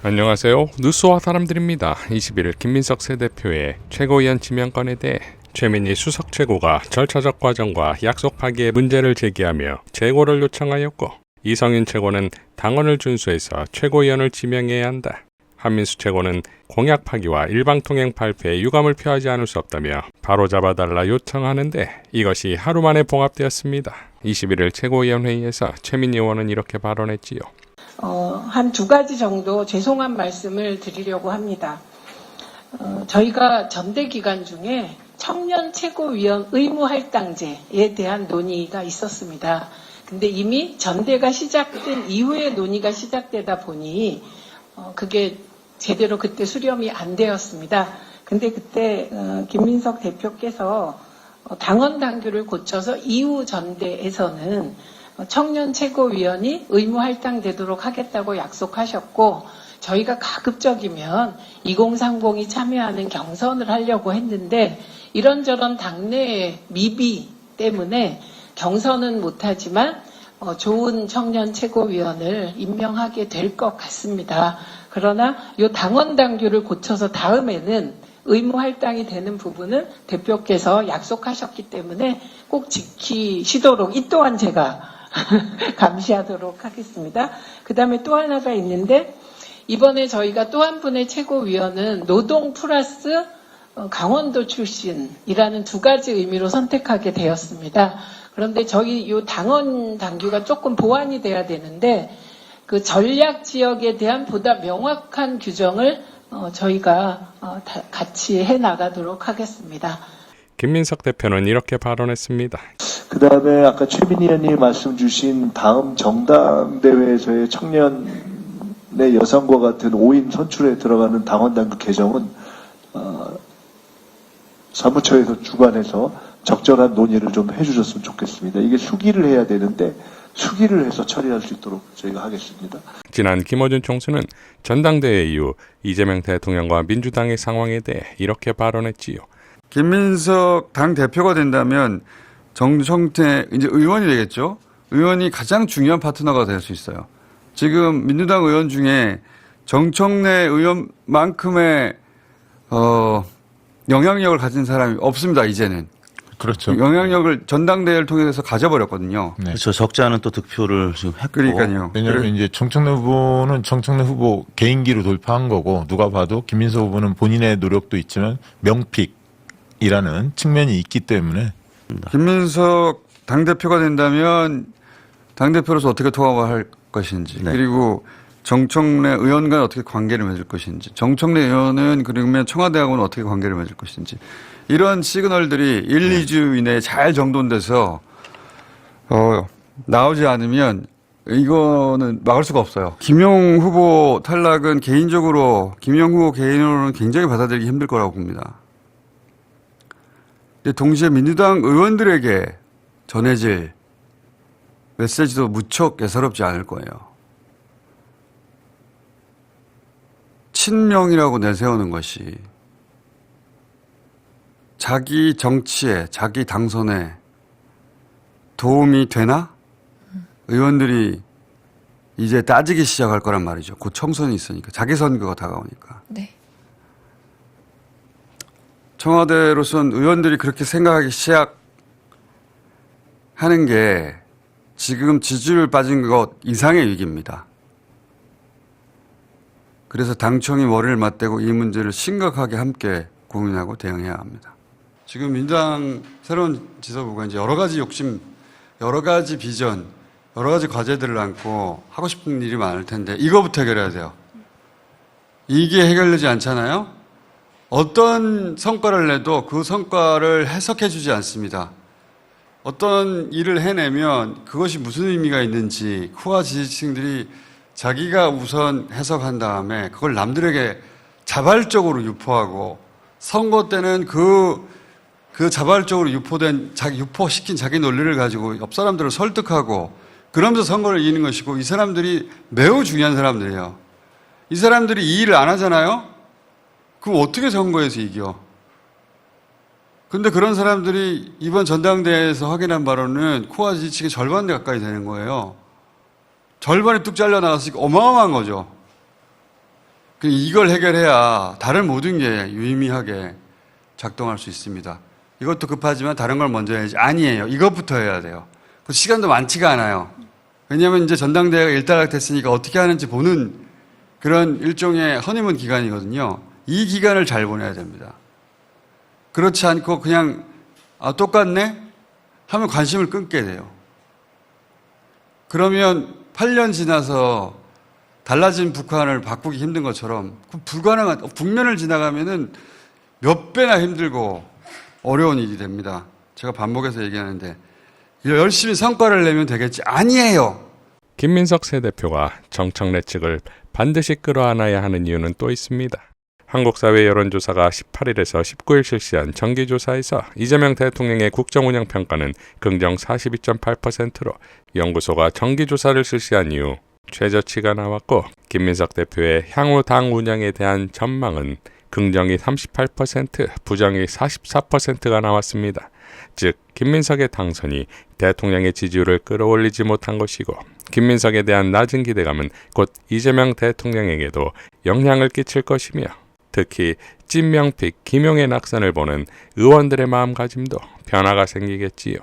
안녕하세요. 뉴스와 사람들입니다. 21일 김민석 새 대표의 최고위원 지명권에 대해 최민희 수석 최고가 절차적 과정과 약속 파기의 문제를 제기하며 재고를 요청하였고, 이성윤 최고는 당원을 준수해서 최고위원을 지명해야 한다. 한민수 최고는 공약 파기와 일방통행 발표에 유감을 표하지 않을 수 없다며 바로잡아달라 요청하는데, 이것이 하루 만에 봉합되었습니다. 21일 최고위원회의에서 최민희 의원은 이렇게 발언했지요. 한 두 가지 정도 죄송한 말씀을 드리려고 합니다. 저희가 전대 기간 중에 청년 최고위원 의무할당제에 대한 논의가 있었습니다. 근데 이미 전대가 시작된 이후에 논의가 시작되다 보니 그게 제대로 그때 수렴이 안 되었습니다. 근데 그때 김민석 대표께서 당원 당규를 고쳐서 이후 전대에서는 청년 최고위원이 의무할당되도록 하겠다고 약속하셨고, 저희가 가급적이면 2030이 참여하는 경선을 하려고 했는데 이런저런 당내의 미비 때문에 경선은 못하지만 좋은 청년 최고위원을 임명하게 될 것 같습니다. 그러나 이 당원 당규를 고쳐서 다음에는 의무할당이 되는 부분은 대표께서 약속하셨기 때문에 꼭 지키시도록 이 또한 제가 감시하도록 하겠습니다. 그 다음에 또 하나가 있는데, 이번에 저희가 또 한 분의 최고위원은 노동 플러스 강원도 출신이라는 두 가지 의미로 선택하게 되었습니다. 그런데 저희 이 당원 당규가 조금 보완이 돼야 되는데, 그 전략 지역에 대한 보다 명확한 규정을 저희가 같이 해 나가도록 하겠습니다. 김민석 대표는 이렇게 발언했습니다. 그 다음에 아까 최민희 의원님 말씀 주신 다음 정당대회에서의 청년의 여성과 같은 5인 선출에 들어가는 당원당규 개정은 사무처에서 주관해서 적절한 논의를 좀 해주셨으면 좋겠습니다. 이게 수기를 해야 되는데 수기를 해서 처리할 수 있도록 저희가 하겠습니다. 지난 김어준 총수는 전당대회 이후 이재명 대통령과 민주당의 상황에 대해 이렇게 발언했지요. 김민석 당대표가 된다면 정청래 이제 의원이 되겠죠. 의원이 가장 중요한 파트너가 될 수 있어요. 지금 민주당 의원 중에 정청래 의원만큼의 영향력을 가진 사람이 없습니다. 이제는. 그렇죠. 영향력을 전당대회를 통해서 가져버렸거든요. 네. 그렇죠. 적지 않은 또 득표를 지금 했고. 그러니까요. 왜냐하면 이제 정청래 후보는 정청래 후보 개인기로 돌파한 거고, 누가 봐도 김민석 후보는 본인의 노력도 있지만 명픽이라는 측면이 있기 때문에. 김민석 당대표가 된다면 당대표로서 어떻게 통합할 것인지, 네. 그리고 정청래 의원과 어떻게 관계를 맺을 것인지, 정청래 의원은 그러면 청와대하고는 어떻게 관계를 맺을 것인지, 이런 시그널들이 1, 2주 이내에 잘 정돈돼서 나오지 않으면 이거는 막을 수가 없어요. 김용 후보 탈락은 개인적으로, 김용 후보 개인으로는 굉장히 받아들이기 힘들 거라고 봅니다. 동시에 민주당 의원들에게 전해질 메시지도 무척 예사롭지 않을 거예요. 친명이라고 내세우는 것이 자기 정치에, 자기 당선에 도움이 되나? 의원들이 이제 따지기 시작할 거란 말이죠. 곧 총선이 있으니까. 자기 선거가 다가오니까. 네. 청와대로선 의원들이 그렇게 생각하기 시작하는 게 지금 지지율 빠진 것 이상의 위기입니다. 그래서 당청이 머리를 맞대고 이 문제를 심각하게 함께 고민하고 대응해야 합니다. 지금 민주당 새로운 지도부가 이제 여러 가지 욕심, 여러 가지 비전, 여러 가지 과제들을 안고 하고 싶은 일이 많을 텐데 이거부터 해결해야 돼요. 이게 해결되지 않잖아요? 어떤 성과를 내도 그 성과를 해석해 주지 않습니다. 어떤 일을 해내면 그것이 무슨 의미가 있는지 후화 지지층들이 자기가 우선 해석한 다음에 그걸 남들에게 자발적으로 유포하고, 선거 때는 그 자발적으로 유포시킨 자기 논리를 가지고 옆 사람들을 설득하고 그러면서 선거를 이기는 것이고, 이 사람들이 매우 중요한 사람들이에요. 이 사람들이 이 일을 안 하잖아요? 그럼 어떻게 선거에서 이겨? 근데 그런 사람들이 이번 전당대회에서 확인한 바로는 코아 지지층의 절반 가까이 되는 거예요. 절반이 뚝 잘려나갔으니까 어마어마한 거죠. 이걸 해결해야 다른 모든 게 유의미하게 작동할 수 있습니다. 이것도 급하지만 다른 걸 먼저 해야지. 아니에요. 이것부터 해야 돼요. 그 시간도 많지가 않아요. 왜냐하면 이제 전당대회가 일단락됐으니까 어떻게 하는지 보는 그런 일종의 허니문 기간이거든요. 이 기간을 잘 보내야 됩니다. 그렇지 않고 그냥 똑같네? 하면 관심을 끊게 돼요. 그러면 8년 지나서 달라진 북한을 바꾸기 힘든 것처럼 불가능한, 국면을 지나가면은 몇 배나 힘들고 어려운 일이 됩니다. 제가 반복해서 얘기하는데 열심히 성과를 내면 되겠지. 아니에요. 김민석 새 대표가 정청래 측을 반드시 끌어안아야 하는 이유는 또 있습니다. 한국사회 여론조사가 18일에서 19일 실시한 정기조사에서 이재명 대통령의 국정운영 평가는 긍정 42.8%로 연구소가 정기조사를 실시한 이후 최저치가 나왔고, 김민석 대표의 향후 당 운영에 대한 전망은 긍정이 38%, 부정이 44%가 나왔습니다. 즉, 김민석의 당선이 대통령의 지지율을 끌어올리지 못한 것이고, 김민석에 대한 낮은 기대감은 곧 이재명 대통령에게도 영향을 끼칠 것이며, 특히 찐명픽 김용의 낙선을 보는 의원들의 마음가짐도 변화가 생기겠지요.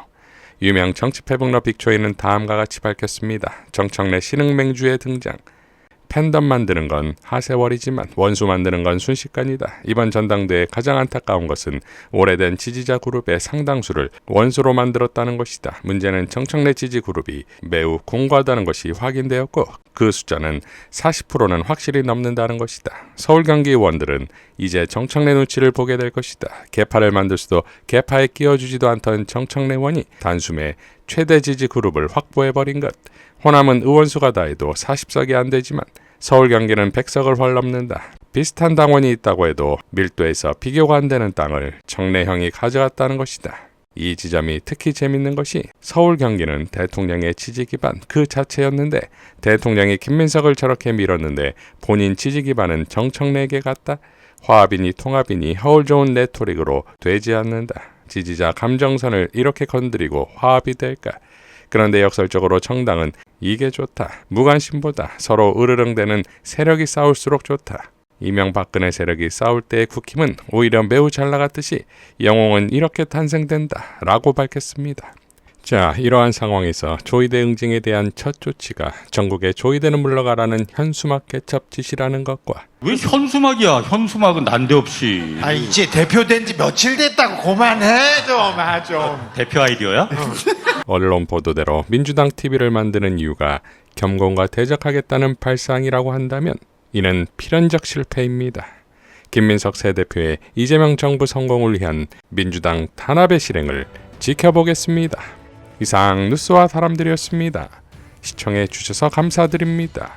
유명 정치패북러 빅초이는 다음과 같이 밝혔습니다. 정청래 신흥맹주의 등장. 팬덤 만드는 건 하세월이지만 원수 만드는 건 순식간이다. 이번 전당대회 가장 안타까운 것은 오래된 지지자 그룹의 상당수를 원수로 만들었다는 것이다. 문제는 정청래 지지 그룹이 매우 공고하다는 것이 확인되었고, 그 숫자는 40%는 확실히 넘는다는 것이다. 서울 경기 의원들은 이제 정청래 눈치를 보게 될 것이다. 개파를 만들 수도 개파에 끼워주지도 않던 정청래 의원이 단숨에 최대 지지 그룹을 확보해버린 것. 호남은 의원수가 다해도 40석이 안 되지만 서울 경기는 100석을 훨 넘는다. 비슷한 당원이 있다고 해도 밀도에서 비교가 안 되는 땅을 청래형이 가져갔다는 것이다. 이 지점이 특히 재밌는 것이 서울 경기는 대통령의 지지 기반 그 자체였는데, 대통령이 김민석을 저렇게 밀었는데 본인 지지 기반은 정청래에게 갔다. 화합이니 통합이니 허울 좋은 레토릭으로 되지 않는다. 지지자 감정선을 이렇게 건드리고 화합이 될까? 그런데 역설적으로 정당은 이게 좋다. 무관심보다 서로 으르렁대는 세력이 싸울수록 좋다. 이명박근혜 세력이 싸울 때의 국힘은 오히려 매우 잘 나갔듯이 영웅은 이렇게 탄생된다 라고 밝혔습니다. 자, 이러한 상황에서 조이대 응징에 대한 첫 조치가 전국에 조이대는 물러가라는 현수막 개첩 지시라는 것과, 왜 현수막이야? 현수막은 난데없이. 이제 대표된 지 며칠 됐다고 그만해 좀. 대표 아이디어야? 언론 보도대로 민주당 TV를 만드는 이유가 겸공과 대적하겠다는 발상이라고 한다면 이는 필연적 실패입니다. 김민석 새 대표의 이재명 정부 성공을 위한 민주당 탄압의 실행을 지켜보겠습니다. 이상 뉴스와 사람들이었습니다. 시청해 주셔서 감사드립니다.